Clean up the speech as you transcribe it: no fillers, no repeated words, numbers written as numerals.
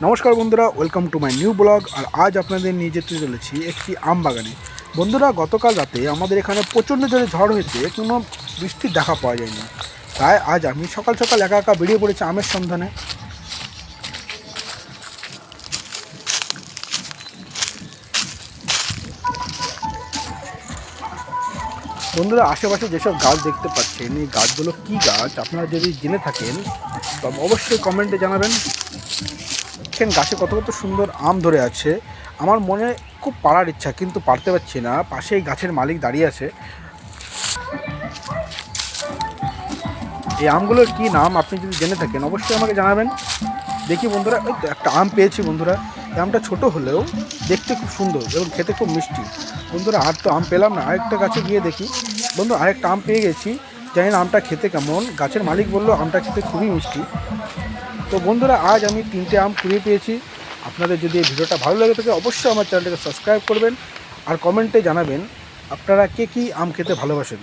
নমস্কার বন্ধুরা, welcome to my new blog. আর আজ আপনাদের নিয়ে যেতে চলেছি একটি আম বাগানে। বন্ধুরা, গতকাল রাতে আমাদের এখানে প্রচণ্ড জোরে ঝড় হয়েছে, কোনো বৃষ্টির দেখা পাওয়া যায়নি। তাই আজ আমি সকাল সকাল একা একা বেরিয়ে পড়েছি আমের সন্ধানে। বন্ধুরা, আশেপাশে যেসব গাছ দেখতে পাচ্ছেন, এই গাছগুলো কী গাছ আপনারা যদি জেনে থাকেন তবে অবশ্যই কমেন্টে জানাবেন। দেখেন গাছে কত কত সুন্দর আম ধরে আছে। আমার মনে খুব পাড়ার ইচ্ছা, কিন্তু পারতে পারছি না। পাশেই গাছের মালিক দাঁড়িয়ে আছে। এই আমগুলোর কী নাম আপনি যদি জেনে থাকেন অবশ্যই আমাকে জানাবেন। দেখি বন্ধুরা, ওই তো একটা আম পেয়েছি। বন্ধুরা, এই আমটা ছোটো হলেও দেখতে খুব সুন্দর এবং খেতে খুব মিষ্টি। বন্ধুরা, আর তো আম পেলাম না, আরেকটা গাছে গিয়ে দেখি। বন্ধু, আরেকটা আম পেয়ে গেছি। জানি না আমটা খেতে কেমন। গাছের মালিক বললো আমটা খেতে খুবই মিষ্টি। তো বন্ধুরা, আজ আমি 3টে আম কুড়িয়ে পেয়েছি। আপনাদের যদি এই ভিডিওটা ভালো লাগে থাকে অবশ্যই আমার চ্যানেলটাকে সাবস্ক্রাইব করবেন আর কমেন্টে জানাবেন আপনারা কে কী আম খেতে ভালোবাসেন।